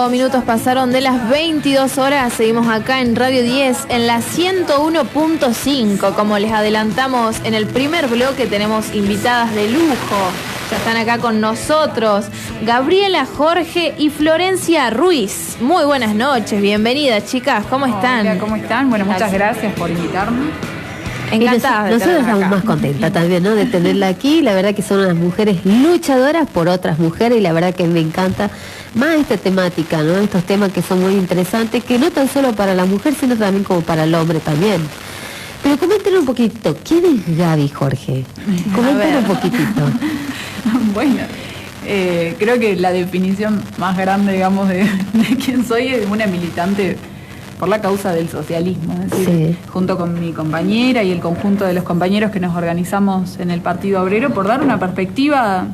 minutos pasaron de las 22 horas. Seguimos acá en Radio 10 en la 101.5. Como les adelantamos en el primer bloque, tenemos invitadas de lujo. Ya están acá con nosotros Gabriela, Jorge y Florencia Ruiz. Muy buenas noches, bienvenidas chicas, ¿cómo están? Hola, ¿cómo están? Bueno, muchas gracias por invitarme. Encantadas. Nosotros estamos más contentas también, ¿no? De tenerla aquí. La verdad que son unas mujeres luchadoras por otras mujeres y la verdad que me encanta más esta temática, ¿no? Estos temas que son muy interesantes, que no tan solo para la mujer, sino también como para el hombre también. Pero coméntenos un poquitito, ¿quién es Gaby, Jorge? Coméntenos un poquitito. Bueno, creo que la definición más grande, digamos, de quién soy es una militante por la causa del socialismo, es decir, junto con mi compañera y el conjunto de los compañeros que nos organizamos en el Partido Obrero, por dar una perspectiva,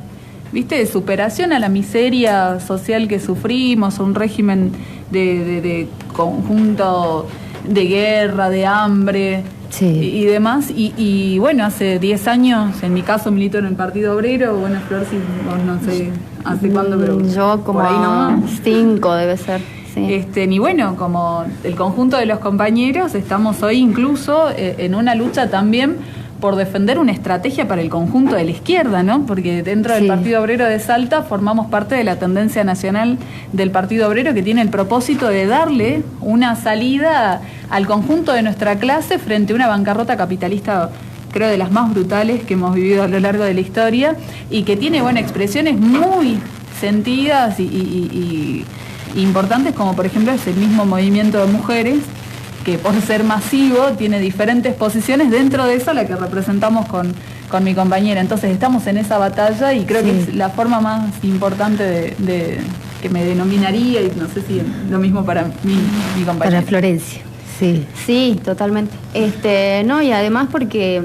¿viste?, de superación a la miseria social que sufrimos, a un régimen de conjunto de guerra, de hambre y demás. Y bueno, hace 10 años, en mi caso milito en el Partido Obrero. Bueno, Flor, si vos no sé hace cuándo, pero yo como por ahí nomás. 5 debe ser. Sí. Y bueno, como el conjunto de los compañeros, estamos hoy incluso en una lucha también por defender una estrategia para el conjunto de la izquierda, ¿no? Porque dentro del Partido Obrero de Salta formamos parte de la tendencia nacional del Partido Obrero, que tiene el propósito de darle una salida al conjunto de nuestra clase frente a una bancarrota capitalista, creo, de las más brutales que hemos vivido a lo largo de la historia, y que tiene, bueno, expresiones muy sentidas y importantes, como por ejemplo es el mismo movimiento de mujeres, que por ser masivo tiene diferentes posiciones, dentro de eso la que representamos con mi compañera. Entonces estamos en esa batalla y creo que es la forma más importante de que me denominaría, y no sé si lo mismo para mi compañera. Para Florencia. Sí, totalmente. No, y además porque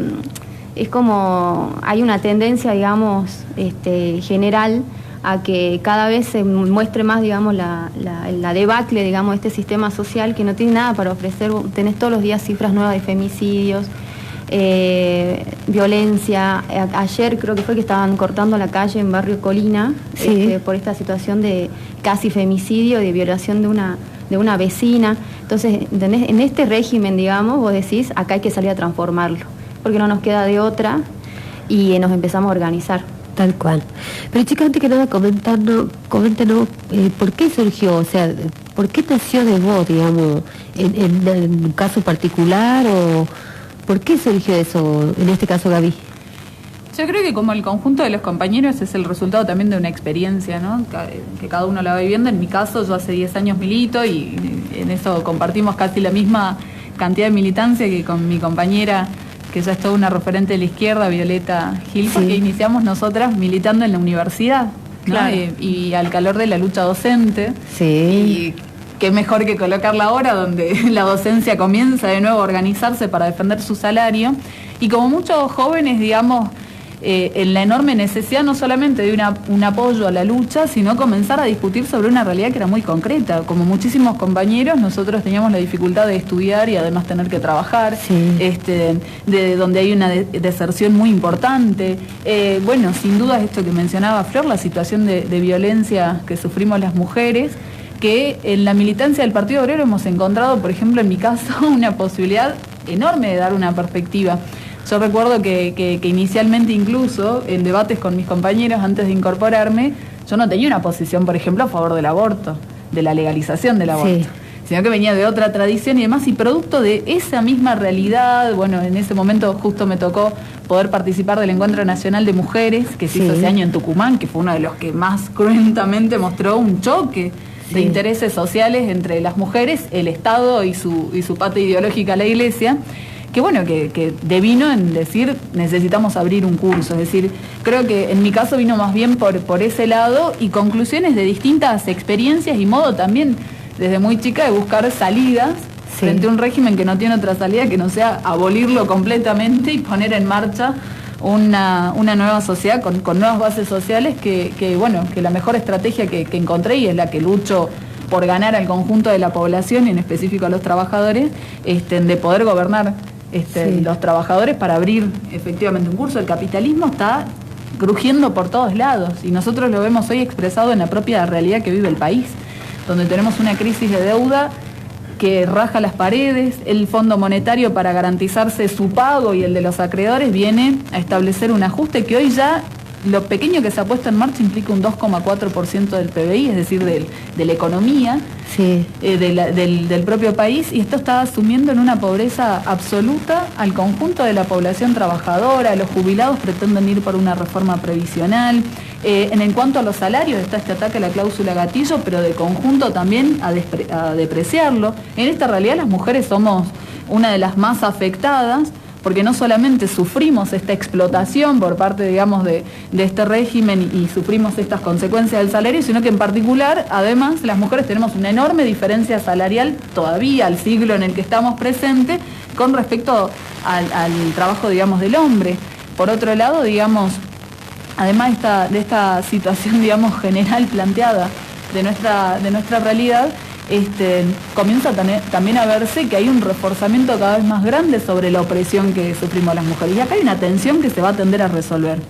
es como hay una tendencia, digamos, general a que cada vez se muestre más, digamos, la debacle, digamos, de este sistema social que no tiene nada para ofrecer. Tenés todos los días cifras nuevas de femicidios, violencia. Ayer creo que fue que estaban cortando la calle en Barrio Colina, por esta situación de casi femicidio, de violación de una vecina. Entonces, en este régimen, digamos, vos decís, acá hay que salir a transformarlo, porque no nos queda de otra, y nos empezamos a organizar. Tal cual. Pero chicas, antes que nada, coméntenos por qué surgió, o sea, por qué nació de vos, digamos, en un caso particular, o por qué surgió eso, en este caso, Gaby. Yo creo que como el conjunto de los compañeros es el resultado también de una experiencia, ¿no?, que cada uno la va viviendo. En mi caso, yo hace 10 años milito y en eso compartimos casi la misma cantidad de militancia que con mi compañera, que ya es toda una referente de la izquierda, Violeta Gil, porque iniciamos nosotras militando en la universidad, ¿no? Claro. Y al calor de la lucha docente. Y qué mejor que colocarla ahora, donde la docencia comienza de nuevo a organizarse para defender su salario. Y como muchos jóvenes, digamos, en la enorme necesidad no solamente de un apoyo a la lucha, sino comenzar a discutir sobre una realidad que era muy concreta. Como muchísimos compañeros, nosotros teníamos la dificultad de estudiar y además tener que trabajar, de donde hay una deserción muy importante. Bueno, sin duda esto que mencionaba Flor, la situación de violencia que sufrimos las mujeres, que en la militancia del Partido Obrero hemos encontrado, por ejemplo, en mi caso, una posibilidad enorme de dar una perspectiva. Yo recuerdo que inicialmente, incluso en debates con mis compañeros antes de incorporarme, yo no tenía una posición, por ejemplo, a favor del aborto, de la legalización del aborto, sino que venía de otra tradición y demás, y producto de esa misma realidad. Bueno, en ese momento justo me tocó poder participar del Encuentro Nacional de Mujeres, que se hizo ese año en Tucumán, que fue uno de los que más cruentamente mostró un choque de intereses sociales entre las mujeres, el Estado y su pata ideológica, la Iglesia, que bueno, que devino en decir, necesitamos abrir un curso. Es decir, creo que en mi caso vino más bien por ese lado, y conclusiones de distintas experiencias y modo también desde muy chica de buscar salidas frente a un régimen que no tiene otra salida que no sea abolirlo completamente y poner en marcha una nueva sociedad con nuevas bases sociales, que bueno, que la mejor estrategia que encontré, y es la que lucho por ganar al conjunto de la población y en específico a los trabajadores, de poder gobernar los trabajadores para abrir efectivamente un curso. El capitalismo está crujiendo por todos lados y nosotros lo vemos hoy expresado en la propia realidad que vive el país. donde tenemos una crisis de deuda que raja las paredes. El Fondo Monetario, para garantizarse su pago y el de los acreedores, viene a establecer un ajuste que hoy ya, lo pequeño que se ha puesto en marcha, implica un 2,4% del PBI, es decir, de la economía, sí, del propio país, y esto está asumiendo en una pobreza absoluta al conjunto de la población trabajadora. Los jubilados pretenden ir por una reforma previsional. En cuanto a los salarios, está este ataque a la cláusula gatillo, pero de conjunto también a depreciarlo. En esta realidad las mujeres somos una de las más afectadas, porque no solamente sufrimos esta explotación por parte, digamos, de este régimen y sufrimos estas consecuencias del salario, sino que en particular, además, las mujeres tenemos una enorme diferencia salarial todavía al siglo en el que estamos presentes con respecto al trabajo, digamos, del hombre. Por otro lado, digamos, además de esta situación, digamos, general planteada de nuestra realidad, comienza también a verse que hay un reforzamiento cada vez más grande sobre la opresión que sufrimos las mujeres. Y acá hay una tensión que se va a tender a resolver.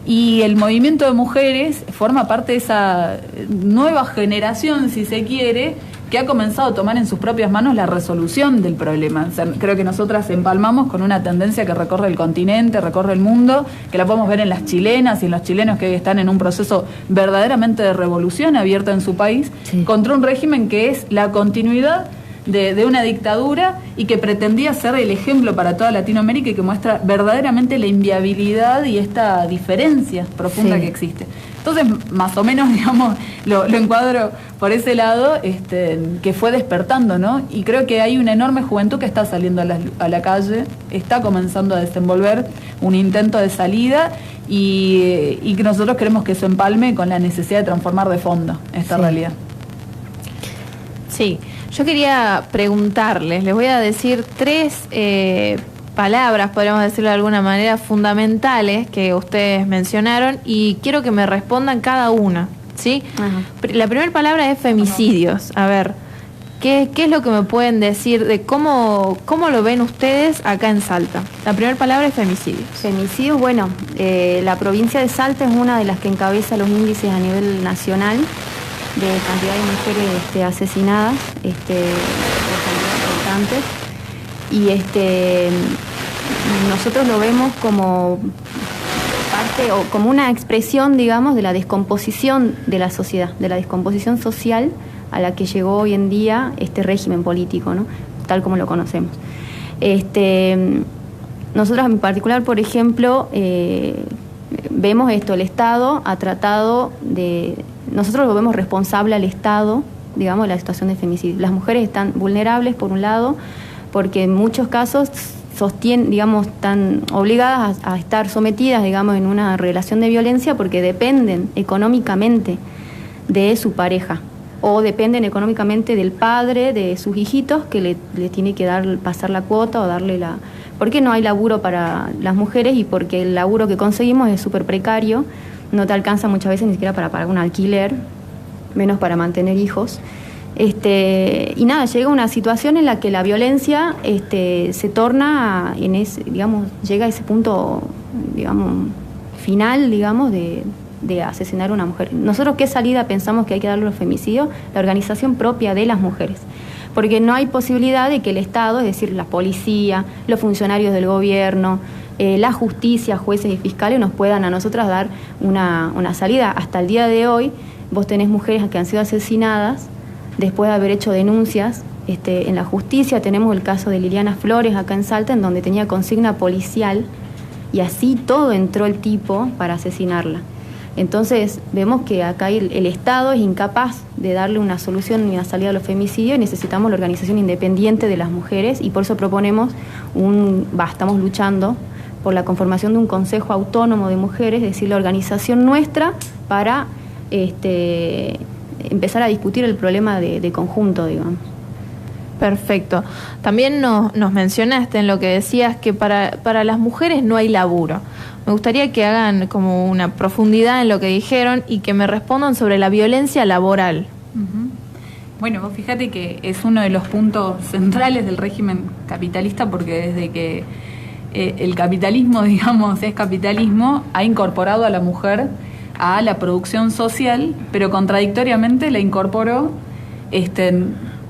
Y el movimiento de mujeres forma parte de esa nueva generación, si se quiere, que ha comenzado a tomar en sus propias manos la resolución del problema. O sea, creo que nosotras empalmamos con una tendencia que recorre el continente, recorre el mundo, que la podemos ver en las chilenas y en los chilenos que hoy están en un proceso verdaderamente de revolución abierta en su país, sí, contra un régimen que es la continuidad de una dictadura y que pretendía ser el ejemplo para toda Latinoamérica y que muestra verdaderamente la inviabilidad y esta diferencia profunda, sí, que existe. Entonces, más o menos, digamos, lo encuadro por ese lado, que fue despertando, ¿no? Y creo que hay una enorme juventud que está saliendo a la calle, está comenzando a desenvolver un intento de salida y que nosotros queremos que eso empalme con la necesidad de transformar de fondo esta, sí, realidad. Sí, yo quería preguntarles, les voy a decir 3 palabras, podríamos decirlo de alguna manera, fundamentales que ustedes mencionaron y quiero que me respondan cada una, ¿sí? Ajá. La primera palabra es femicidios. A ver, ¿qué es lo que me pueden decir de cómo lo ven ustedes acá en Salta? La primera palabra es femicidios. Femicidios, bueno, la provincia de Salta es una de las que encabeza los índices a nivel nacional de cantidad de mujeres asesinadas, importantes. Y nosotros lo vemos como parte o como una expresión, digamos, de la descomposición de la sociedad, de la descomposición social a la que llegó hoy en día este régimen político, ¿no? Tal como lo conocemos. Nosotros en particular, por ejemplo, vemos esto, el Estado ha tratado de... Nosotros lo vemos responsable al Estado, digamos, de la situación de femicidio. Las mujeres están vulnerables, por un lado, porque en muchos casos están obligadas a estar sometidas, digamos, en una relación de violencia porque dependen económicamente de su pareja o dependen económicamente del padre de sus hijitos que le tiene que pasar la cuota o darle la... Porque no hay laburo para las mujeres y porque el laburo que conseguimos es súper precario, no te alcanza muchas veces ni siquiera para pagar un alquiler, menos para mantener hijos. Y nada, llega una situación en la que la violencia se torna llega a ese punto, digamos, final, digamos, de asesinar a una mujer. Nosotros, ¿qué salida pensamos que hay que darle a los femicidios? La organización propia de las mujeres. Porque no hay posibilidad de que el Estado, es decir, la policía, los funcionarios del gobierno, la justicia, jueces y fiscales nos puedan a nosotras dar una salida. Hasta el día de hoy, vos tenés mujeres que han sido asesinadas después de haber hecho denuncias en la justicia. Tenemos el caso de Liliana Flores acá en Salta, en donde tenía consigna policial y así todo entró el tipo para asesinarla. Entonces vemos que acá el Estado es incapaz de darle una solución ni una salida a los femicidios y necesitamos la organización independiente de las mujeres y por eso proponemos estamos luchando por la conformación de un Consejo Autónomo de Mujeres, es decir, la organización nuestra para empezar a discutir el problema de conjunto, digamos. Perfecto. También nos mencionaste en lo que decías que para las mujeres no hay laburo. Me gustaría que hagan como una profundidad en lo que dijeron y que me respondan sobre la violencia laboral. Uh-huh. Bueno, vos fíjate que es uno de los puntos centrales del régimen capitalista porque desde que el capitalismo, digamos, es capitalismo, ha incorporado a la mujer a la producción social, pero contradictoriamente la incorporó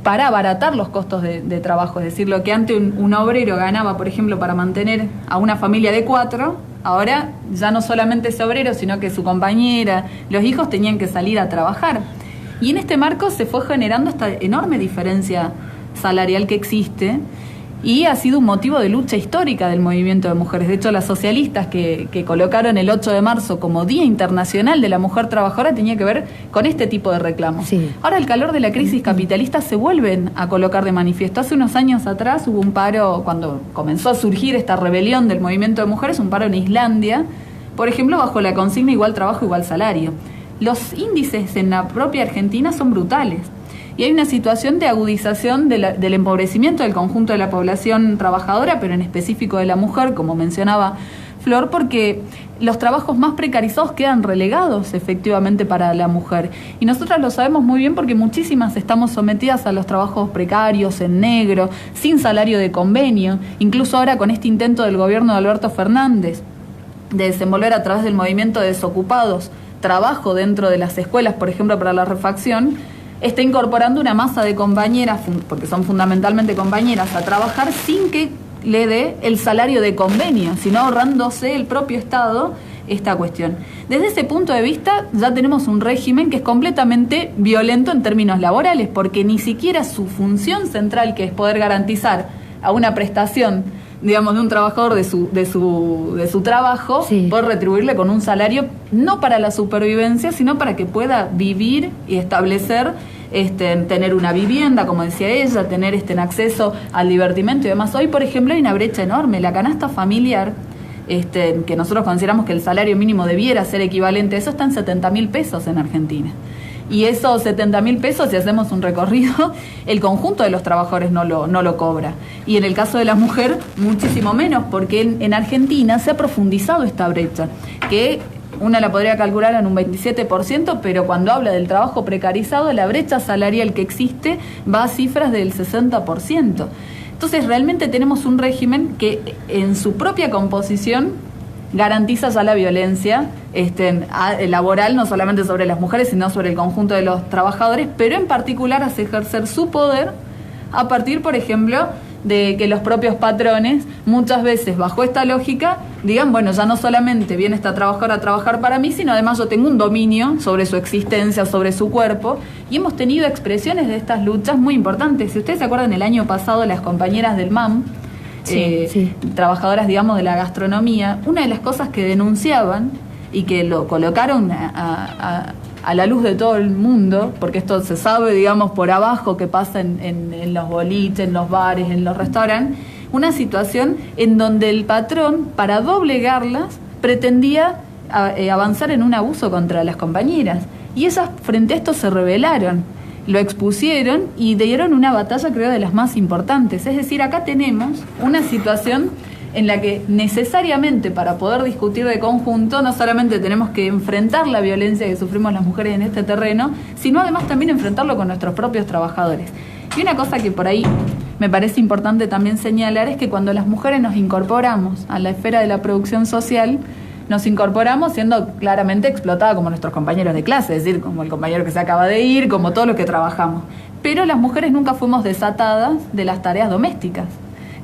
para abaratar los costos de trabajo. Es decir, lo que antes un obrero ganaba, por ejemplo, para mantener a una familia de 4, ahora ya no solamente ese obrero, sino que su compañera, los hijos tenían que salir a trabajar. Y en este marco se fue generando esta enorme diferencia salarial que existe, y ha sido un motivo de lucha histórica del movimiento de mujeres. De hecho, las socialistas que colocaron el 8 de marzo como Día Internacional de la Mujer Trabajadora tenía que ver con este tipo de reclamos. Sí. Ahora, al calor de la crisis capitalista, se vuelven a colocar de manifiesto. Hace unos años atrás hubo un paro, cuando comenzó a surgir esta rebelión del movimiento de mujeres, un paro en Islandia, por ejemplo, bajo la consigna igual trabajo, igual salario. Los índices en la propia Argentina son brutales. Y hay una situación de agudización del empobrecimiento del conjunto de la población trabajadora, pero en específico de la mujer, como mencionaba Flor, porque los trabajos más precarizados quedan relegados efectivamente para la mujer. Y nosotras lo sabemos muy bien porque muchísimas estamos sometidas a los trabajos precarios, en negro, sin salario de convenio, incluso ahora con este intento del gobierno de Alberto Fernández de desenvolver a través del movimiento de desocupados trabajo dentro de las escuelas, por ejemplo, para la refacción, está incorporando una masa de compañeras, porque son fundamentalmente compañeras, a trabajar sin que le dé el salario de convenio, sino ahorrándose el propio Estado esta cuestión. Desde ese punto de vista ya tenemos un régimen que es completamente violento en términos laborales, porque ni siquiera su función central, que es poder garantizar a una prestación, digamos, de un trabajador de su trabajo, sí, poder retribuirle con un salario, no para la supervivencia, sino para que pueda vivir y establecer, tener una vivienda, como decía ella, tener acceso al divertimento y demás. Hoy, por ejemplo, hay una brecha enorme. La canasta familiar, que nosotros consideramos que el salario mínimo debiera ser equivalente a eso, está en 70.000 pesos en Argentina. Y esos 70.000 pesos, si hacemos un recorrido, el conjunto de los trabajadores no lo cobra. Y en el caso de la mujer, muchísimo menos, porque en Argentina se ha profundizado esta brecha, que una la podría calcular en un 27%, pero cuando habla del trabajo precarizado, la brecha salarial que existe va a cifras del 60%. Entonces, realmente tenemos un régimen que en su propia composición garantiza ya la violencia laboral, no solamente sobre las mujeres, sino sobre el conjunto de los trabajadores, pero en particular hace ejercer su poder a partir, por ejemplo, de que los propios patrones, muchas veces bajo esta lógica, digan, bueno, ya no solamente viene esta trabajadora a trabajar para mí, sino además yo tengo un dominio sobre su existencia, sobre su cuerpo, y hemos tenido expresiones de estas luchas muy importantes. Si ustedes se acuerdan, el año pasado las compañeras del MAM, trabajadoras, digamos, de la gastronomía, una de las cosas que denunciaban y que lo colocaron a la luz de todo el mundo, porque esto se sabe, digamos, por abajo que pasa en los boliches, en los bares, en los restaurantes, una situación en donde el patrón, para doblegarlas, pretendía avanzar en un abuso contra las compañeras. Y esas, frente a esto, se rebelaron, lo expusieron y dieron una batalla, creo, de las más importantes. Es decir, acá tenemos una situación en la que necesariamente, para poder discutir de conjunto, no solamente tenemos que enfrentar la violencia que sufrimos las mujeres en este terreno, sino además también enfrentarlo con nuestros propios trabajadores. Y una cosa que por ahí me parece importante también señalar es que cuando las mujeres nos incorporamos a la esfera de la producción social, nos incorporamos siendo claramente explotadas como nuestros compañeros de clase, es decir, como el compañero que se acaba de ir, como todos los que trabajamos. Pero las mujeres nunca fuimos desatadas de las tareas domésticas.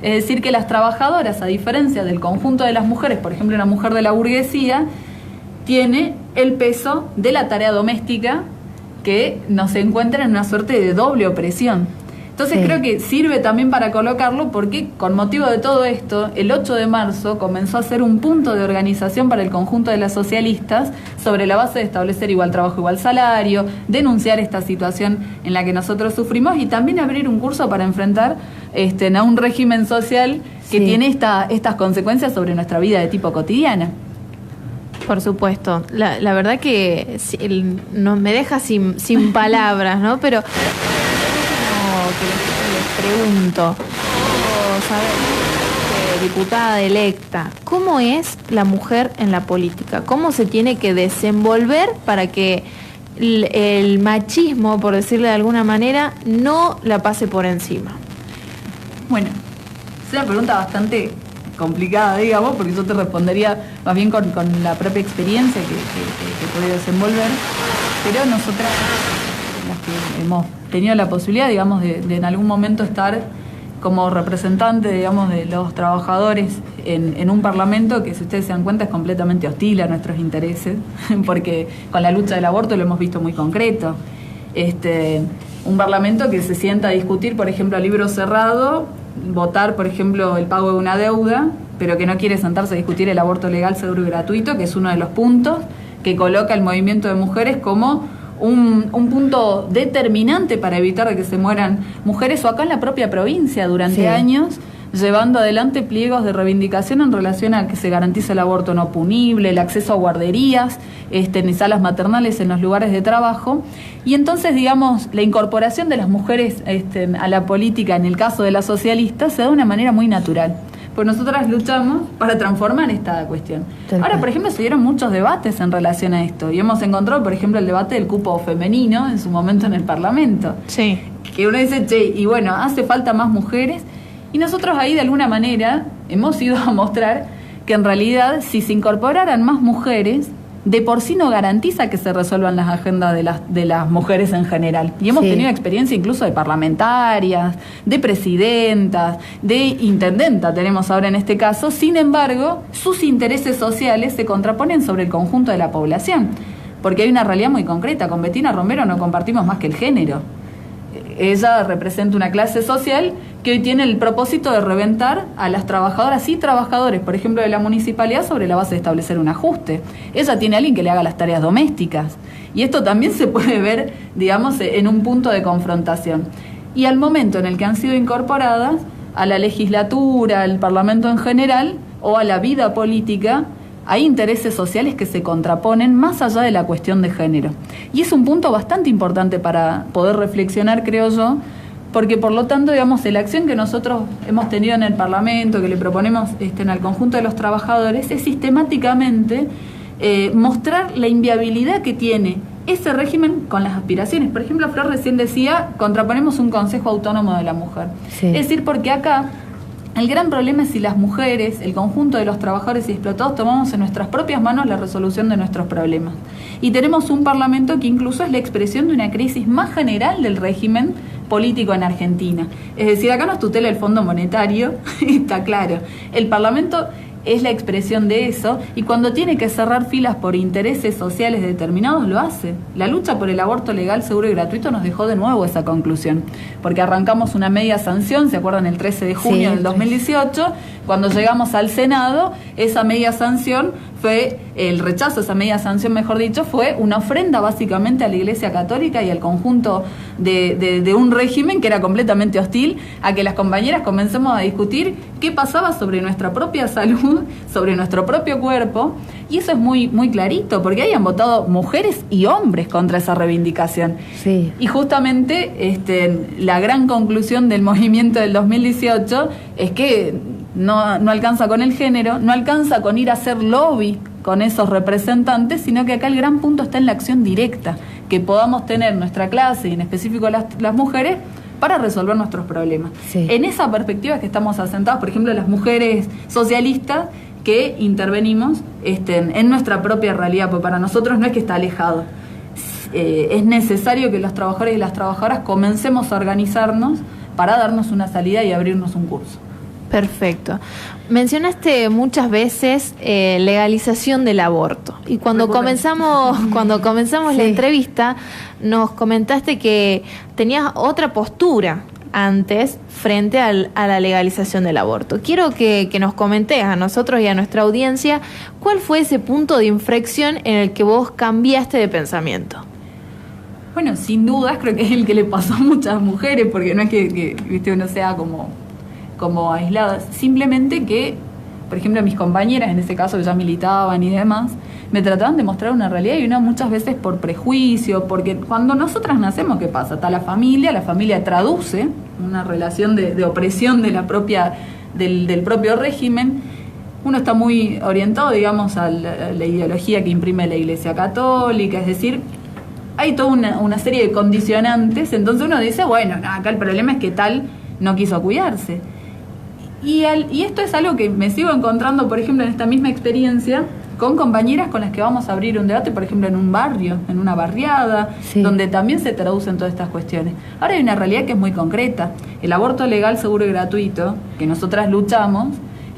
Es decir, que las trabajadoras, a diferencia del conjunto de las mujeres, por ejemplo, una mujer de la burguesía, tiene el peso de la tarea doméstica que nos encuentra en una suerte de doble opresión. Entonces creo que sirve también para colocarlo porque con motivo de todo esto, el 8 de marzo comenzó a ser un punto de organización para el conjunto de las socialistas sobre la base de establecer igual trabajo, igual salario, denunciar esta situación en la que nosotros sufrimos y también abrir un curso para enfrentar a un régimen social que tiene estas consecuencias sobre nuestra vida de tipo cotidiana. Por supuesto. La verdad que me deja sin palabras, ¿no? Pero que les pregunto, diputada electa, ¿cómo es la mujer en la política? ¿Cómo se tiene que desenvolver para que el machismo, por decirlo de alguna manera, no la pase por encima? Bueno, es una pregunta bastante complicada, digamos, porque yo te respondería más bien con la propia experiencia que he podido desenvolver, pero nosotras, las que hemos tenido la posibilidad, digamos, de en algún momento estar como representante, digamos, de los trabajadores en un parlamento que, si ustedes se dan cuenta, es completamente hostil a nuestros intereses, porque con la lucha del aborto lo hemos visto muy concreto. Un parlamento que se sienta a discutir, por ejemplo, a libro cerrado, votar, por ejemplo, el pago de una deuda, pero que no quiere sentarse a discutir el aborto legal, seguro y gratuito, que es uno de los puntos que coloca el movimiento de mujeres como un punto determinante para evitar de que se mueran mujeres, o acá en la propia provincia durante años, llevando adelante pliegos de reivindicación en relación a que se garantice el aborto no punible, el acceso a guarderías, ni salas maternales en los lugares de trabajo. Y entonces, digamos, la incorporación de las mujeres a la política, en el caso de las socialistas, se da de una manera muy natural. Pues nosotras luchamos para transformar esta cuestión. Ahora, por ejemplo, se dieron muchos debates en relación a esto. Y hemos encontrado, por ejemplo, el debate del cupo femenino en su momento en el Parlamento. Sí. Que uno dice, che, y bueno, hace falta más mujeres. Y nosotros ahí, de alguna manera, hemos ido a mostrar que en realidad, si se incorporaran más mujeres, de por sí no garantiza que se resuelvan las agendas de las mujeres en general. Y hemos tenido experiencia incluso de parlamentarias, de presidentas, de intendenta tenemos ahora en este caso. Sin embargo, sus intereses sociales se contraponen sobre el conjunto de la población, porque hay una realidad muy concreta. Con Betina Romero no compartimos más que el género. Ella representa una clase social que hoy tiene el propósito de reventar a las trabajadoras y trabajadores, por ejemplo, de la municipalidad, sobre la base de establecer un ajuste. Ella tiene a alguien que le haga las tareas domésticas. Y esto también se puede ver, digamos, en un punto de confrontación. Y al momento en el que han sido incorporadas a la legislatura, al Parlamento en general, o a la vida política, hay intereses sociales que se contraponen más allá de la cuestión de género. Y es un punto bastante importante para poder reflexionar, creo yo, porque por lo tanto, digamos, la acción que nosotros hemos tenido en el Parlamento, que le proponemos al conjunto de los trabajadores, es sistemáticamente mostrar la inviabilidad que tiene ese régimen con las aspiraciones. Por ejemplo, Flor recién decía, contraponemos un Consejo Autónomo de la Mujer. Sí. Es decir, porque acá el gran problema es si las mujeres, el conjunto de los trabajadores y explotados, tomamos en nuestras propias manos la resolución de nuestros problemas. Y tenemos un Parlamento que incluso es la expresión de una crisis más general del régimen político en Argentina. Es decir, acá nos tutela el Fondo Monetario, está claro. El Parlamento es la expresión de eso, y cuando tiene que cerrar filas por intereses sociales determinados, lo hace. La lucha por el aborto legal, seguro y gratuito nos dejó de nuevo esa conclusión, porque arrancamos una media sanción, ¿se acuerdan? El 13 de junio del 2018, cuando llegamos al Senado, esa media sanción fue, el rechazo a esa media sanción, mejor dicho, fue una ofrenda básicamente a la Iglesia Católica y al conjunto de un régimen que era completamente hostil a que las compañeras comencemos a discutir qué pasaba sobre nuestra propia salud, sobre nuestro propio cuerpo, y eso es muy, muy clarito, porque hayan votado mujeres y hombres contra esa reivindicación. Sí. Y justamente la gran conclusión del movimiento del 2018 es que no alcanza con el género, no alcanza con ir a hacer lobby con esos representantes, sino que acá el gran punto está en la acción directa, que podamos tener nuestra clase, y en específico las mujeres, para resolver nuestros problemas. Sí. En esa perspectiva es que estamos asentados, por ejemplo, las mujeres socialistas, que intervenimos en nuestra propia realidad, porque para nosotros no es que está alejado. Es necesario que los trabajadores y las trabajadoras comencemos a organizarnos para darnos una salida y abrirnos un curso. Perfecto. Mencionaste muchas veces legalización del aborto, y cuando comenzamos la entrevista nos comentaste que tenías otra postura antes frente a la legalización del aborto. Quiero que nos comentes a nosotros y a nuestra audiencia cuál fue ese punto de inflexión en el que vos cambiaste de pensamiento. Bueno, sin dudas creo que es el que le pasó a muchas mujeres, porque no es que uno sea como aisladas, simplemente que, por ejemplo, mis compañeras, en ese caso que ya militaban y demás, me trataban de mostrar una realidad, y una muchas veces por prejuicio, porque cuando nosotras nacemos, ¿qué pasa? Está la familia traduce una relación de opresión de del propio régimen. Uno está muy orientado, digamos, a la ideología que imprime la Iglesia Católica, es decir, hay toda una serie de condicionantes, entonces uno dice, bueno, acá el problema es que tal no quiso cuidarse. Y esto es algo que me sigo encontrando, por ejemplo, en esta misma experiencia con compañeras con las que vamos a abrir un debate, por ejemplo, en un barrio, en una barriada, donde también se traducen todas estas cuestiones. Ahora hay una realidad que es muy concreta. El aborto legal, seguro y gratuito, que nosotras luchamos,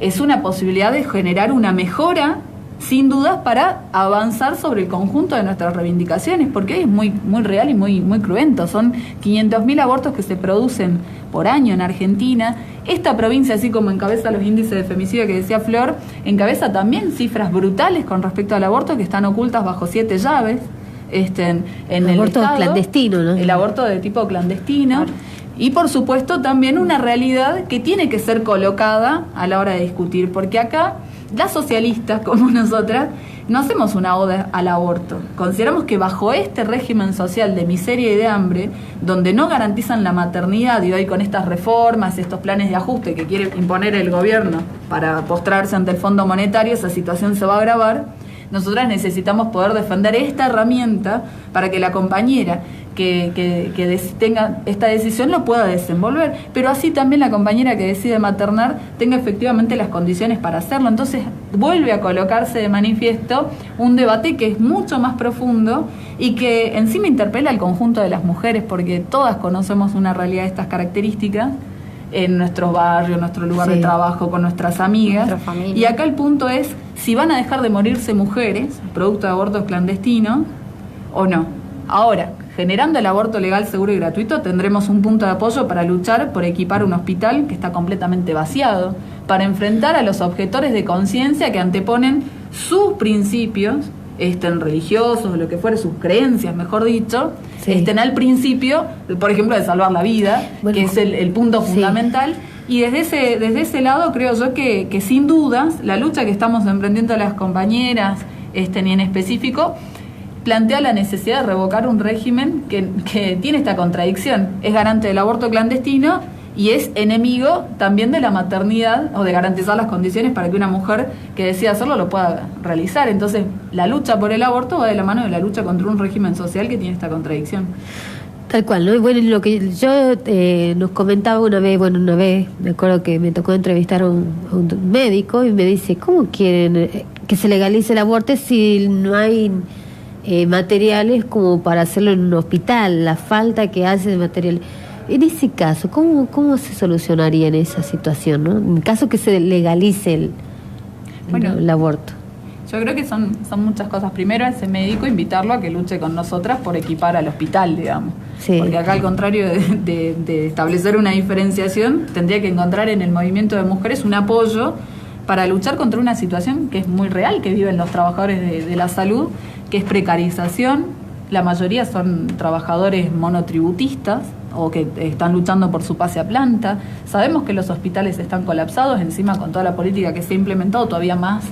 es una posibilidad de generar una mejora, sin dudas, para avanzar sobre el conjunto de nuestras reivindicaciones, porque es muy real y muy cruento. Son 500.000 abortos que se producen por año en Argentina. Esta provincia, así como encabeza los índices de femicidio que decía Flor, encabeza también cifras brutales con respecto al aborto que están ocultas bajo 7 llaves. En el aborto Estado, clandestino, ¿no? El aborto de tipo clandestino. Claro. Y por supuesto también una realidad que tiene que ser colocada a la hora de discutir, porque acá las socialistas como nosotras no hacemos una oda al aborto. Consideramos que bajo este régimen social de miseria y de hambre, donde no garantizan la maternidad, y hoy con estas reformas, estos planes de ajuste que quiere imponer el gobierno para postrarse ante el Fondo Monetario, esa situación se va a agravar. Nosotras necesitamos poder defender esta herramienta para que la compañera que tenga esta decisión lo pueda desenvolver, pero así también la compañera que decide maternar tenga efectivamente las condiciones para hacerlo. Entonces vuelve a colocarse de manifiesto un debate que es mucho más profundo y que encima interpela al conjunto de las mujeres, porque todas conocemos una realidad de estas características en nuestros barrios, en nuestro lugar de trabajo, con nuestras amigas. Y acá el punto es si van a dejar de morirse mujeres producto de abortos clandestinos o no. Ahora, generando el aborto legal, seguro y gratuito, tendremos un punto de apoyo para luchar por equipar un hospital que está completamente vaciado, para enfrentar a los objetores de conciencia que anteponen sus principios, religiosos, o lo que fuere, sus creencias, mejor dicho, al principio, por ejemplo, de salvar la vida, que es el punto fundamental. Y desde ese lado creo yo que sin dudas la lucha que estamos emprendiendo las compañeras, y en específico, plantea la necesidad de revocar un régimen que tiene esta contradicción. Es garante del aborto clandestino y es enemigo también de la maternidad, o de garantizar las condiciones para que una mujer que decida hacerlo lo pueda realizar. Entonces, la lucha por el aborto va de la mano de la lucha contra un régimen social que tiene esta contradicción. Tal cual, ¿no? Y bueno, lo que yo nos comentaba una vez, me acuerdo que me tocó entrevistar a un médico y me dice, ¿cómo quieren que se legalice el aborto si no hay materiales como para hacerlo en un hospital? La falta que hace de material. En ese caso, ¿cómo se solucionaría en esa situación, ¿no? En caso que se legalice el aborto. Yo creo que son muchas cosas. Primero, a ese médico invitarlo a que luche con nosotras por equipar al hospital, digamos. Sí. Porque acá, al contrario de establecer una diferenciación, tendría que encontrar en el movimiento de mujeres un apoyo para luchar contra una situación que es muy real, que viven los trabajadores de la salud, que es precarización. La mayoría son trabajadores monotributistas o que están luchando por su pase a planta. Sabemos que los hospitales están colapsados, encima con toda la política que se ha implementado todavía más.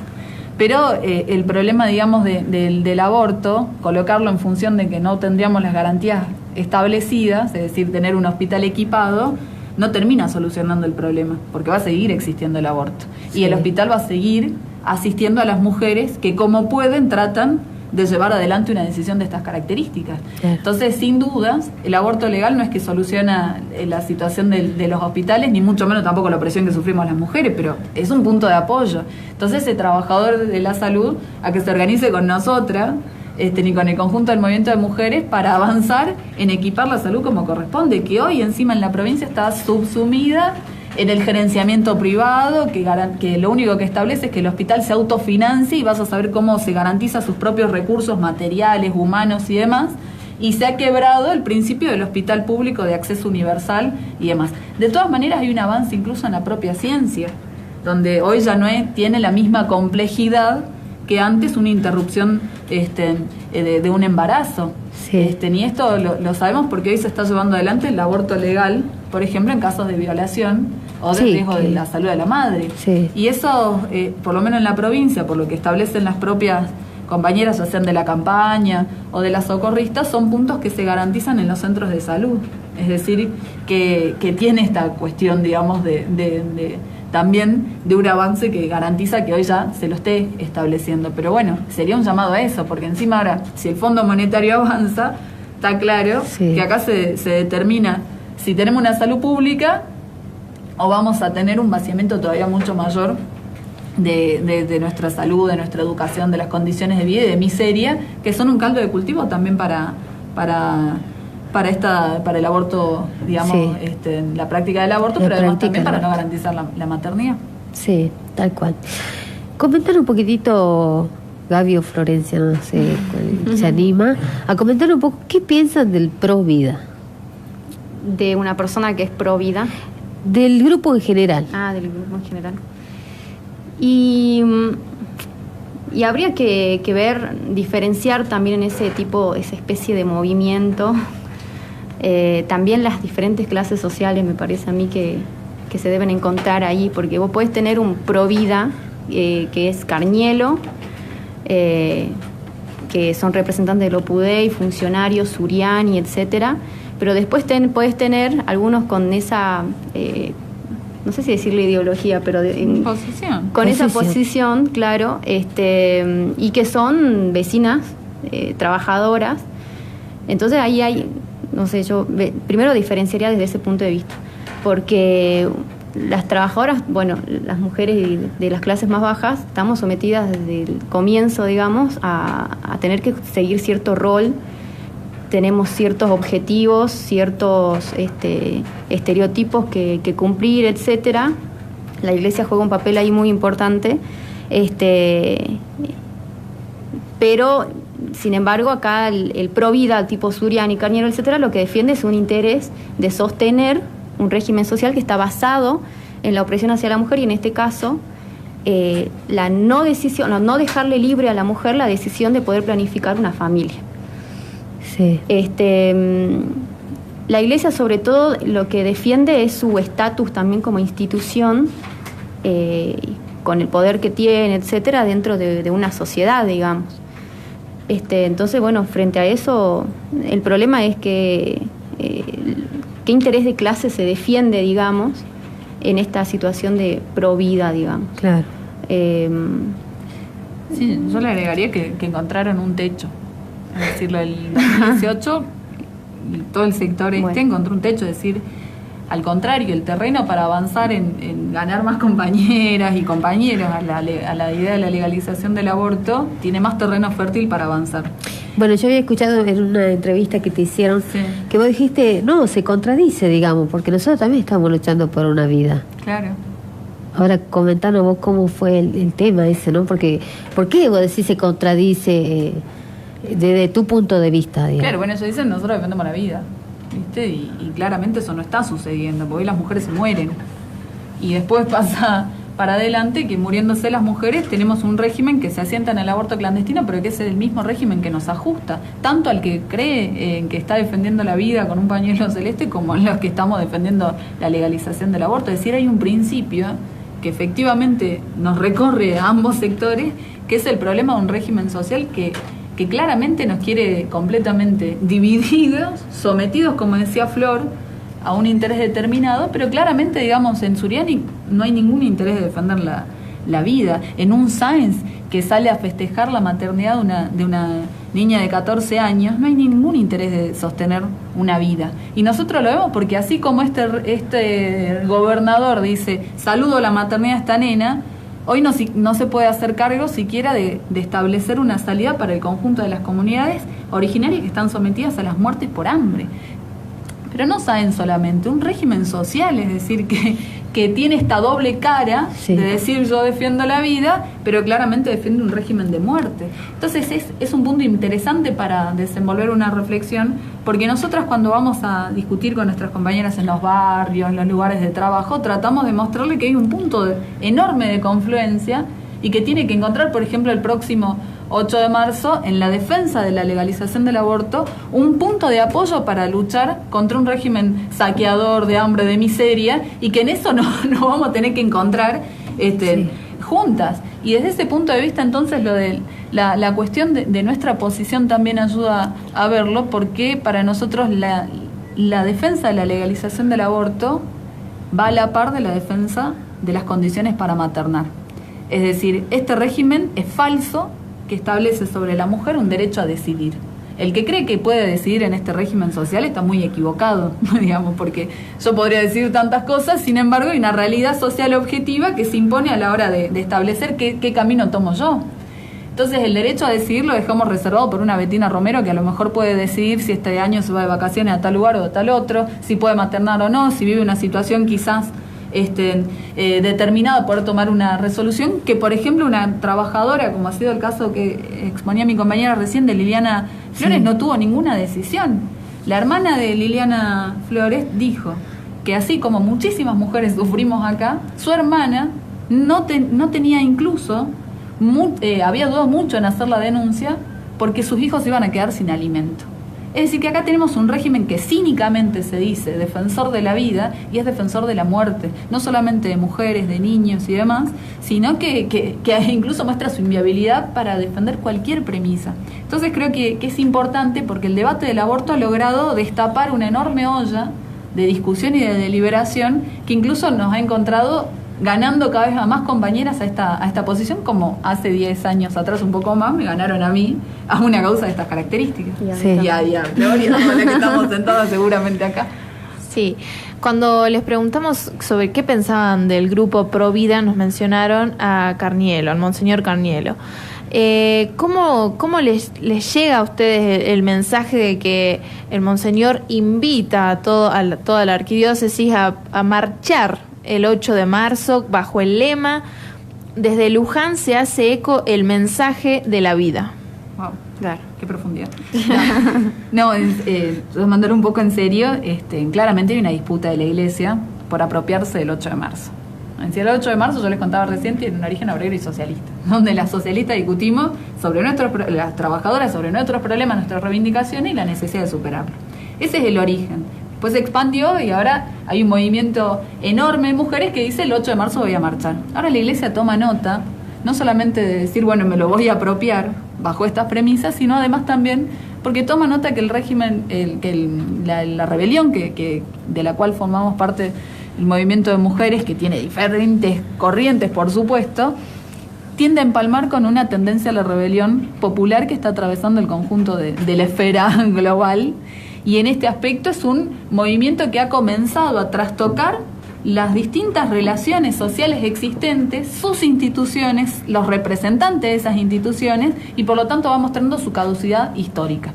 Pero el problema, digamos, del aborto, colocarlo en función de que no tendríamos las garantías establecidas, es decir, tener un hospital equipado, no termina solucionando el problema, porque va a seguir existiendo el aborto. Sí. Y el hospital va a seguir asistiendo a las mujeres que, como pueden, tratan de llevar adelante una decisión de estas características. Claro. Entonces, sin dudas, el aborto legal no es que soluciona la situación de los hospitales, ni mucho menos tampoco la opresión que sufrimos las mujeres, pero es un punto de apoyo. Entonces, ese trabajador de la salud, a que se organice con nosotras, ni con el conjunto del movimiento de mujeres, para avanzar en equipar la salud como corresponde, que hoy encima en la provincia está subsumida en el gerenciamiento privado, que lo único que establece es que el hospital se autofinancie y vas a saber cómo se garantiza sus propios recursos materiales, humanos y demás, y se ha quebrado el principio del hospital público de acceso universal y demás. De todas maneras hay un avance incluso en la propia ciencia, donde hoy ya no tiene la misma complejidad que antes una interrupción de un embarazo. Sí. Y esto lo sabemos porque hoy se está llevando adelante el aborto legal, por ejemplo, en casos de violación o de riesgo de la salud de la madre. Sí. Y eso, por lo menos en la provincia, por lo que establecen las propias compañeras, ya sean de la campaña o de las socorristas, son puntos que se garantizan en los centros de salud. Es decir, que tiene esta cuestión, digamos, también de un avance que garantiza que hoy ya se lo esté estableciendo. Pero bueno, sería un llamado a eso, porque encima ahora, si el Fondo Monetario avanza, está claro que acá se determina si tenemos una salud pública o vamos a tener un vaciamiento todavía mucho mayor de nuestra salud, de nuestra educación, de las condiciones de vida y de miseria, que son un caldo de cultivo también para el aborto, digamos, la práctica del aborto, pero además también para no garantizar la maternidad. Sí, tal cual. Comentar un poquitito, Gaby o Florencia, no sé cuál se anima, a comentar un poco qué piensan del pro vida. De una persona que es pro vida. Del grupo en general. Del grupo en general. Y habría que ver, diferenciar también en esa especie de movimiento, también las diferentes clases sociales, me parece a mí que se deben encontrar ahí, porque vos podés tener un pro vida, que es Carnielo, que son representantes del Opudei, funcionarios, Suriani, etcétera, pero después podés tener algunos con esa, no sé si decirle ideología, pero con esa posición, claro, y que son vecinas, trabajadoras. Entonces ahí hay, no sé, yo primero diferenciaría desde ese punto de vista, porque las trabajadoras, bueno, las mujeres de las clases más bajas, estamos sometidas desde el comienzo, digamos, a tener que seguir cierto rol. Tenemos ciertos objetivos, ciertos estereotipos que cumplir, etcétera. La Iglesia juega un papel ahí muy importante, pero sin embargo acá el pro vida tipo Suriani, Carniero, etcétera, lo que defiende es un interés de sostener un régimen social que está basado en la opresión hacia la mujer, y en este caso la no dejarle libre a la mujer la decisión de poder planificar una familia. Sí. La Iglesia, sobre todo, lo que defiende es su estatus también como institución, con el poder que tiene, etcétera, dentro de una sociedad, digamos. Entonces, bueno, frente a eso, el problema es que qué interés de clase se defiende, digamos, en esta situación de pro vida, digamos. Claro. Sí, yo le agregaría que encontraron un techo. Es decir, el 2018 todo el sector encontró un techo, es decir, al contrario, el terreno para avanzar en ganar más compañeras y compañeros a la idea de la legalización del aborto, tiene más terreno fértil para avanzar. Bueno, yo había escuchado en una entrevista que te hicieron, que vos dijiste, no, se contradice, digamos, porque nosotros también estamos luchando por una vida. Claro. Ahora, comentanos vos cómo fue el tema ese, ¿no? Porque, ¿por qué vos decís se contradice desde tu punto de vista, digamos? Claro, bueno, ellos dicen, nosotros defendemos la vida, ¿viste? Y claramente eso no está sucediendo, porque hoy las mujeres se mueren. Y después pasa para adelante que muriéndose las mujeres tenemos un régimen que se asienta en el aborto clandestino, pero que es el mismo régimen que nos ajusta, tanto al que cree en que está defendiendo la vida con un pañuelo celeste, como en los que estamos defendiendo la legalización del aborto. Es decir, hay un principio que efectivamente nos recorre a ambos sectores, que es el problema de un régimen social que claramente nos quiere completamente divididos, sometidos, como decía Flor, a un interés determinado, pero claramente, digamos, en Suriani no hay ningún interés de defender la vida. En un Sáenz que sale a festejar la maternidad de una niña de 14 años, no hay ningún interés de sostener una vida. Y nosotros lo vemos porque así como este gobernador dice, saludo la maternidad de esta nena, hoy no se puede hacer cargo siquiera de establecer una salida para el conjunto de las comunidades originarias que están sometidas a las muertes por hambre. Pero no saben solamente, un régimen social, es decir, que tiene esta doble cara de decir yo defiendo la vida, pero claramente defiende un régimen de muerte. Entonces es un punto interesante para desenvolver una reflexión, porque nosotras cuando vamos a discutir con nuestras compañeras en los barrios, en los lugares de trabajo, tratamos de mostrarle que hay un punto enorme de confluencia y que tiene que encontrar, por ejemplo, el próximo 8 de marzo, en la defensa de la legalización del aborto, un punto de apoyo para luchar contra un régimen saqueador, de hambre, de miseria, y que en eso nos vamos a tener que encontrar juntas. Y desde ese punto de vista, entonces, lo de la cuestión de nuestra posición también ayuda a verlo, porque para nosotros la defensa de la legalización del aborto va a la par de la defensa de las condiciones para maternar. Es decir, este régimen es falso, que establece sobre la mujer un derecho a decidir. el que cree que puede decidir en este régimen social está muy equivocado, digamos, porque yo podría decir tantas cosas, sin embargo hay una realidad social objetiva que se impone a la hora de establecer qué camino tomo yo. Entonces el derecho a decidir lo dejamos reservado por una Betina Romero, que a lo mejor puede decidir si este año se va de vacaciones a tal lugar o a tal otro, si puede maternar o no, si vive una situación quizás determinada, poder tomar una resolución, que por ejemplo una trabajadora, como ha sido el caso que exponía mi compañera recién de Liliana Flores, no tuvo ninguna decisión. La hermana de Liliana Flores dijo que así como muchísimas mujeres sufrimos acá, su hermana no tenía incluso, había dudado mucho en hacer la denuncia porque sus hijos iban a quedar sin alimento. Es decir, que acá tenemos un régimen que cínicamente se dice defensor de la vida y es defensor de la muerte, no solamente de mujeres, de niños y demás, sino que incluso muestra su inviabilidad para defender cualquier premisa. Entonces creo que es importante porque el debate del aborto ha logrado destapar una enorme olla de discusión y de deliberación que incluso nos ha encontrado ganando cada vez a más compañeras a esta posición, como hace 10 años atrás, un poco más, me ganaron a mí a una causa de estas características. Sí. Y a Gloria, con la que estamos sentadas seguramente acá. Sí, cuando les preguntamos sobre qué pensaban del grupo Pro Vida, nos mencionaron a Carnielo, al Monseñor Carnielo. ¿Cómo les llega a ustedes el mensaje de que el Monseñor invita a toda la arquidiócesis a marchar el 8 de marzo bajo el lema "Desde Luján se hace eco el mensaje de la vida"? Wow, claro, qué profundidad. No, mandar un poco en serio, claramente hay una disputa de la Iglesia por apropiarse del 8 de marzo. El 8 de marzo, yo les contaba recién, tiene un origen obrero y socialista, donde las socialistas discutimos sobre las trabajadoras, sobre nuestros problemas, nuestras reivindicaciones y la necesidad de superarlo. Ese es el origen. Después se expandió y ahora hay un movimiento enorme de mujeres que dice el 8 de marzo voy a marchar. Ahora la Iglesia toma nota, no solamente de decir, bueno, me lo voy a apropiar bajo estas premisas, sino además también porque toma nota que el régimen, la rebelión de la cual formamos parte, el movimiento de mujeres, que tiene diferentes corrientes, por supuesto, tiende a empalmar con una tendencia a la rebelión popular que está atravesando el conjunto de la esfera global. Y en este aspecto es un movimiento que ha comenzado a trastocar las distintas relaciones sociales existentes, sus instituciones, los representantes de esas instituciones, y por lo tanto va mostrando su caducidad histórica.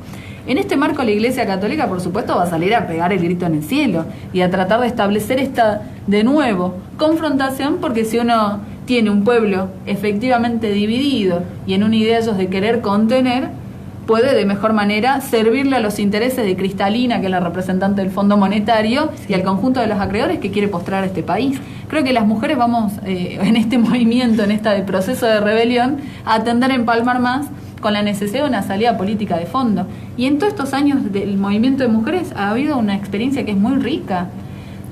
En este marco la Iglesia Católica, por supuesto, va a salir a pegar el grito en el cielo y a tratar de establecer esta, de nuevo, confrontación, porque si uno tiene un pueblo efectivamente dividido y en una idea ellos de querer contener, puede de mejor manera servirle a los intereses de Cristalina, que es la representante del Fondo Monetario, y al conjunto de los acreedores que quiere postrar a este país. Creo que las mujeres vamos, en este movimiento, en este proceso de rebelión, a tender a empalmar más con la necesidad de una salida política de fondo. Y en todos estos años del movimiento de mujeres ha habido una experiencia que es muy rica,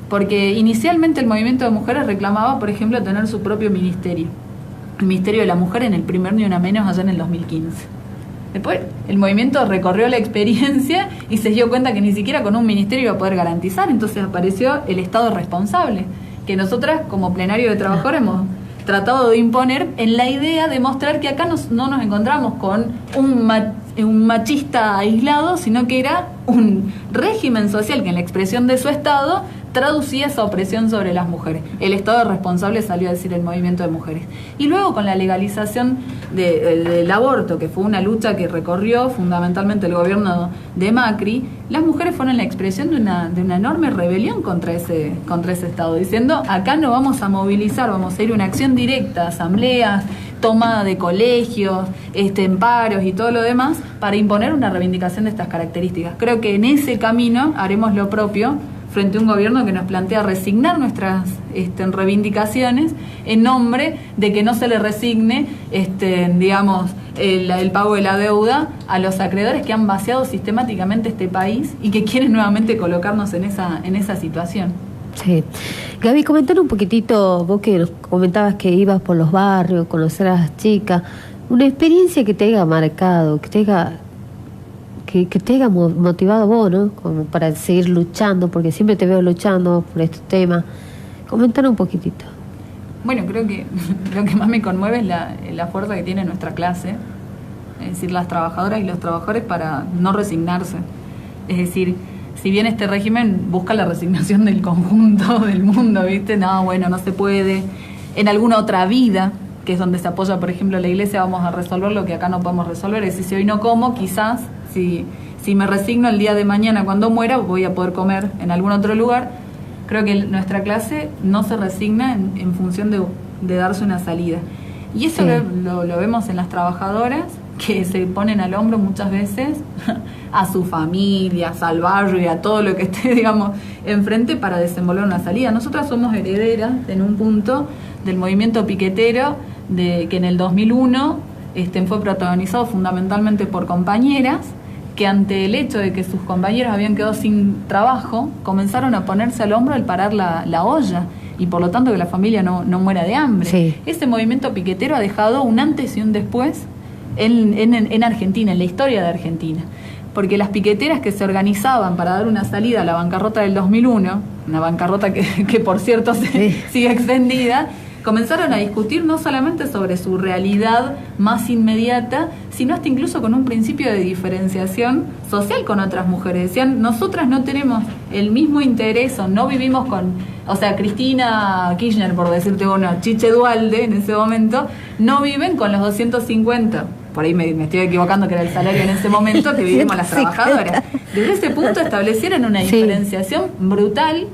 porque inicialmente el movimiento de mujeres reclamaba, por ejemplo, tener su propio ministerio, el Ministerio de la Mujer, en el primer Ni Una Menos allá en el 2015. Después el movimiento recorrió la experiencia y se dio cuenta que ni siquiera con un ministerio iba a poder garantizar, entonces apareció el Estado responsable, que nosotras como plenario de trabajadores hemos tratado de imponer en la idea de mostrar que acá no nos encontramos con un machista aislado, sino que era un régimen social que en la expresión de su Estado traducía esa opresión sobre las mujeres. El Estado responsable, salió a decir el movimiento de mujeres. Y luego con la legalización del aborto, que fue una lucha que recorrió fundamentalmente el gobierno de Macri, las mujeres fueron la expresión de una enorme rebelión contra ese Estado, diciendo, acá no vamos a movilizar, vamos a ir a una acción directa, asambleas, toma de colegios, en paros y todo lo demás, para imponer una reivindicación de estas características. Creo que en ese camino haremos lo propio frente a un gobierno que nos plantea resignar nuestras reivindicaciones en nombre de que no se le resigne, el pago de la deuda a los acreedores que han vaciado sistemáticamente este país y que quieren nuevamente colocarnos en esa situación. Sí. Gaby, comentar un poquitito, vos que nos comentabas que ibas por los barrios, conocer a las chicas, una experiencia que te haya marcado, que te haya motivado a vos, ¿no? Como para seguir luchando, porque siempre te veo luchando por estos temas. Comentar un poquitito. Bueno, creo que lo que más me conmueve es la fuerza que tiene nuestra clase, es decir, las trabajadoras y los trabajadores, para no resignarse. Es decir, si bien este régimen busca la resignación del conjunto del mundo, ¿viste? No, bueno, no se puede. En alguna otra vida, que es donde se apoya, por ejemplo, la iglesia, vamos a resolver lo que acá no podemos resolver. Es decir, si hoy no como, quizás, si me resigno el día de mañana cuando muera, voy a poder comer en algún otro lugar. Creo que nuestra clase no se resigna en función de darse una salida. Y eso lo vemos en las trabajadoras, que se ponen al hombro muchas veces a su familia, al barrio y a todo lo que esté, digamos, enfrente para desenvolver una salida. Nosotras somos herederas, en un punto, del movimiento piquetero, que en el 2001 fue protagonizado fundamentalmente por compañeras, que ante el hecho de que sus compañeros habían quedado sin trabajo, comenzaron a ponerse al hombro al parar la olla, y por lo tanto que la familia no muera de hambre. Sí. Ese movimiento piquetero ha dejado un antes y un después en Argentina, en la historia de Argentina. Porque las piqueteras que se organizaban para dar una salida a la bancarrota del 2001, una bancarrota que por cierto sigue extendida, comenzaron a discutir no solamente sobre su realidad más inmediata, sino hasta incluso con un principio de diferenciación social con otras mujeres. Decían, nosotras no tenemos el mismo interés, o no vivimos Cristina Kirchner, por decirte una, Chiche Duhalde en ese momento, no viven con los 250, por ahí me estoy equivocando, que era el salario en ese momento, que vivimos las trabajadoras. Desde ese punto establecieron una diferenciación brutal,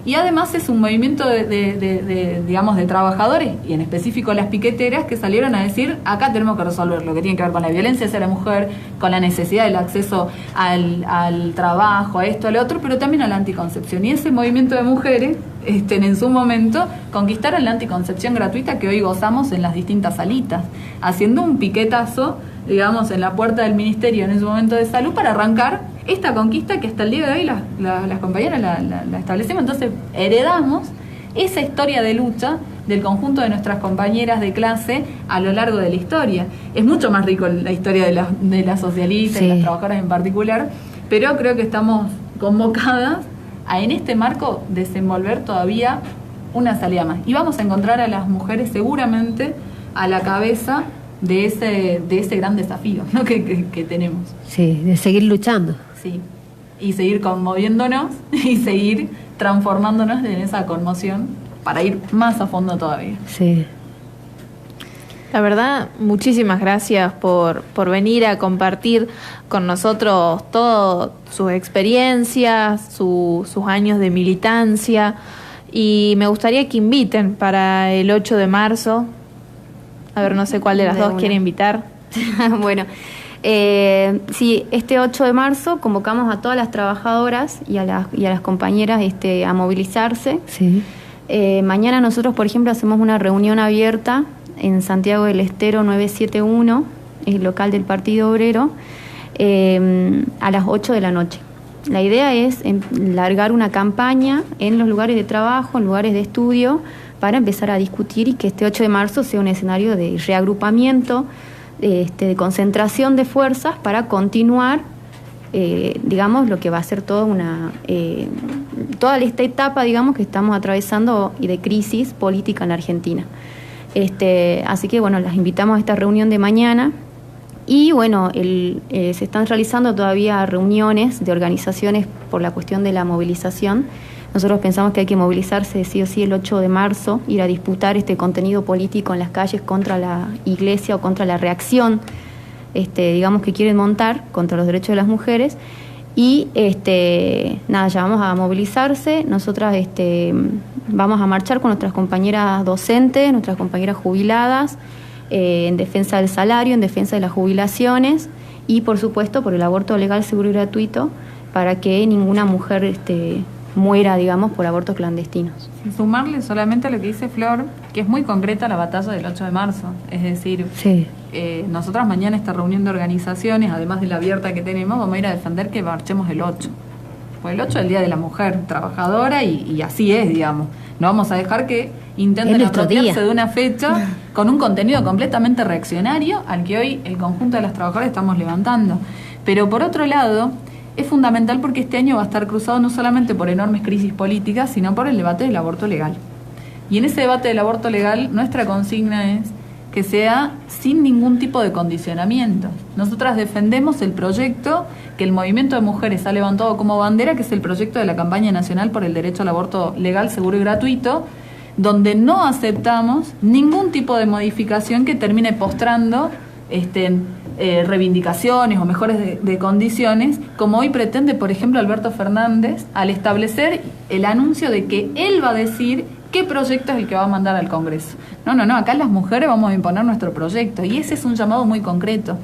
y además es un movimiento digamos, de trabajadores, y en específico las piqueteras, que salieron a decir, acá tenemos que resolver lo que tiene que ver con la violencia hacia la mujer, con la necesidad del acceso al trabajo, a esto, a lo otro, pero también a la anticoncepción. Y ese movimiento de mujeres, en su momento, conquistaron la anticoncepción gratuita que hoy gozamos en las distintas salitas, haciendo un piquetazo, digamos, en la puerta del Ministerio en ese momento de Salud para arrancar esta conquista que hasta el día de hoy las compañeras la establecemos. Entonces heredamos esa historia de lucha del conjunto de nuestras compañeras de clase a lo largo de la historia. Es mucho más rico la historia de las socialistas y las trabajadoras en particular, pero creo que estamos convocadas a, en este marco, desenvolver todavía una salida más. Y vamos a encontrar a las mujeres seguramente a la cabeza de ese gran desafío, ¿no? que tenemos. Sí, de seguir luchando. Sí, y seguir conmoviéndonos y seguir transformándonos en esa conmoción para ir más a fondo todavía. Sí. La verdad, muchísimas gracias por venir a compartir con nosotros todas sus experiencias, sus años de militancia, y me gustaría que inviten para el 8 de marzo. A ver, no sé cuál de las dos quiere invitar. Bueno, sí, este 8 de marzo convocamos a todas las trabajadoras y a las compañeras a movilizarse. Sí. Mañana nosotros, por ejemplo, hacemos una reunión abierta en Santiago del Estero 971, el local del Partido Obrero, a las 8 de la noche. La idea es largar una campaña en los lugares de trabajo, en lugares de estudio, para empezar a discutir y que este 8 de marzo sea un escenario de reagrupamiento, de concentración de fuerzas para continuar, digamos, lo que va a ser toda esta etapa, digamos, que estamos atravesando y de crisis política en la Argentina. Así que, bueno, las invitamos a esta reunión de mañana. Y bueno, se están realizando todavía reuniones de organizaciones por la cuestión de la movilización. Nosotros pensamos que hay que movilizarse sí o sí el 8 de marzo, ir a disputar este contenido político en las calles contra la iglesia o contra la reacción, digamos, que quieren montar contra los derechos de las mujeres. Y nada, ya vamos a movilizarse. Nosotras vamos a marchar con nuestras compañeras docentes, nuestras compañeras jubiladas, en defensa del salario, en defensa de las jubilaciones y, por supuesto, por el aborto legal, seguro y gratuito, para que ninguna mujer muera, digamos, por abortos clandestinos. Sin sumarle solamente a lo que dice Flor, que es muy concreta la batalla del 8 de marzo. Es decir, nosotras mañana esta reunión de organizaciones, además de la abierta que tenemos, vamos a ir a defender que marchemos el 8. Pues el 8 es el Día de la Mujer Trabajadora y así es, digamos. No vamos a dejar que intenten apropiarse de una fecha con un contenido completamente reaccionario al que hoy el conjunto de las trabajadoras estamos levantando. Pero por otro lado, es fundamental porque este año va a estar cruzado no solamente por enormes crisis políticas, sino por el debate del aborto legal. Y en ese debate del aborto legal, nuestra consigna es que sea sin ningún tipo de condicionamiento. Nosotras defendemos el proyecto que el movimiento de mujeres ha levantado como bandera, que es el proyecto de la campaña nacional por el derecho al aborto legal, seguro y gratuito, donde no aceptamos ningún tipo de modificación que termine postrando reivindicaciones o mejores de condiciones, como hoy pretende, por ejemplo, Alberto Fernández, al establecer el anuncio de que él va a decir qué proyecto es el que va a mandar al Congreso. No, acá las mujeres vamos a imponer nuestro proyecto, y ese es un llamado muy concreto.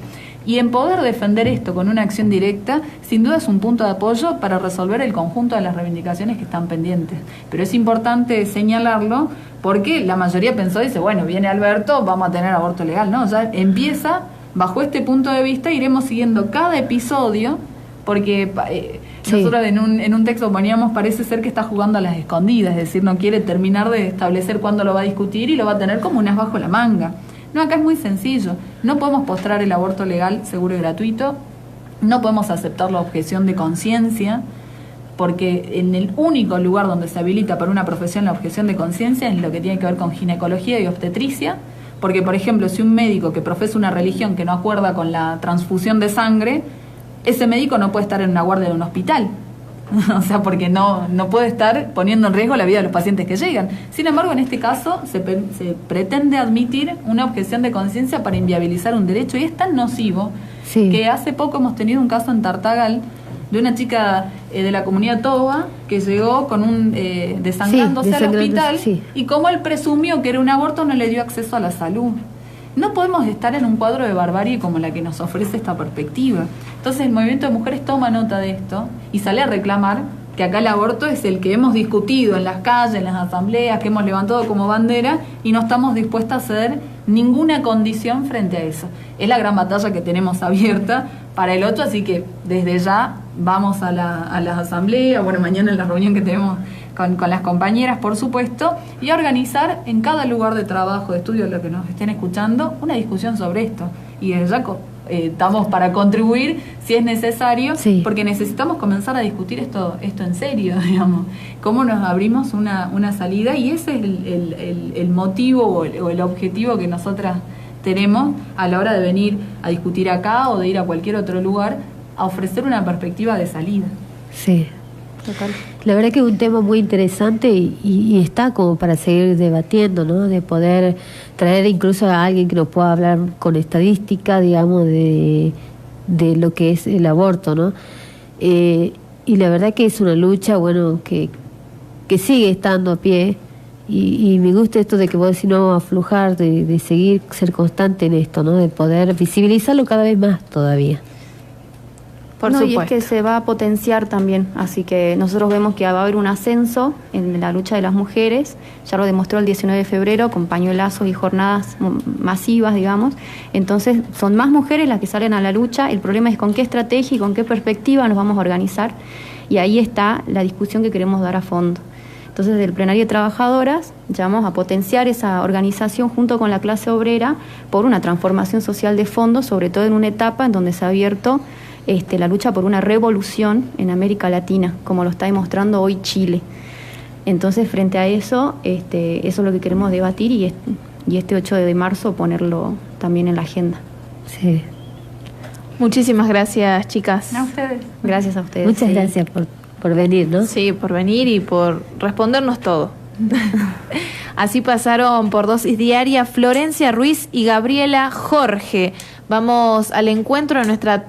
Y en poder defender esto con una acción directa, sin duda es un punto de apoyo para resolver el conjunto de las reivindicaciones que están pendientes. Pero es importante señalarlo porque la mayoría pensó, dice, bueno, viene Alberto, vamos a tener aborto legal. No, ya empieza bajo este punto de vista, iremos siguiendo cada episodio, porque nosotros en un texto poníamos, parece ser que está jugando a las escondidas, es decir, no quiere terminar de establecer cuándo lo va a discutir y lo va a tener como un as bajo la manga. No, acá es muy sencillo. No podemos postrar el aborto legal, seguro y gratuito. No podemos aceptar la objeción de conciencia, porque en el único lugar donde se habilita para una profesión la objeción de conciencia es lo que tiene que ver con ginecología y obstetricia. Porque, por ejemplo, si un médico que profesa una religión que no acuerda con la transfusión de sangre, ese médico no puede estar en una guardia de un hospital. O sea, porque no puede estar poniendo en riesgo la vida de los pacientes que llegan. Sin embargo, en este caso se pretende admitir una objeción de conciencia para inviabilizar un derecho, y es tan nocivo que hace poco hemos tenido un caso en Tartagal de una chica de la comunidad Toba que llegó con un desangrándose al hospital, y como él presumió que era un aborto, no le dio acceso a la salud. No podemos estar en un cuadro de barbarie como la que nos ofrece esta perspectiva. Entonces el movimiento de mujeres toma nota de esto y sale a reclamar que acá el aborto es el que hemos discutido en las calles, en las asambleas, que hemos levantado como bandera, y no estamos dispuestas a hacer ninguna condición frente a eso. Es la gran batalla que tenemos abierta para el 8, así que desde ya vamos a las asambleas, bueno, mañana en la reunión que tenemos con las compañeras, por supuesto, y a organizar en cada lugar de trabajo, de estudio, lo que nos estén escuchando, una discusión sobre esto. Y desde ya estamos para contribuir si es necesario, porque necesitamos comenzar a discutir esto en serio, digamos, cómo nos abrimos una salida, y ese es el motivo o el objetivo que nosotras tenemos a la hora de venir a discutir acá o de ir a cualquier otro lugar a ofrecer una perspectiva de salida. Sí. Total. La verdad que es un tema muy interesante y está como para seguir debatiendo, ¿no? De poder traer incluso a alguien que nos pueda hablar con estadística, digamos, de lo que es el aborto, ¿no? Y la verdad que es una lucha, bueno, que sigue estando a pie, y me gusta esto de que vos decís no aflojar, de seguir, ser constante en esto, ¿no? De poder visibilizarlo cada vez más todavía. Por supuesto. Y es que se va a potenciar también, así que nosotros vemos que va a haber un ascenso en la lucha de las mujeres, ya lo demostró el 19 de febrero con pañuelazos y jornadas masivas, digamos. Entonces son más mujeres las que salen a la lucha, el problema es con qué estrategia y con qué perspectiva nos vamos a organizar, y ahí está la discusión que queremos dar a fondo. Entonces, del plenario de trabajadoras llamamos a potenciar esa organización junto con la clase obrera por una transformación social de fondo, sobre todo en una etapa en donde se ha abierto la lucha por una revolución en América Latina, como lo está demostrando hoy Chile. Entonces, frente a eso, eso es lo que queremos debatir, y este 8 de marzo ponerlo también en la agenda. Sí. Muchísimas gracias, chicas. A ustedes. Gracias a ustedes. Muchas gracias por venir, ¿no? Sí, por venir y por respondernos todo. Así pasaron por Dosis Diaria Florencia Ruiz y Gabriela Jorge. Vamos al encuentro de nuestra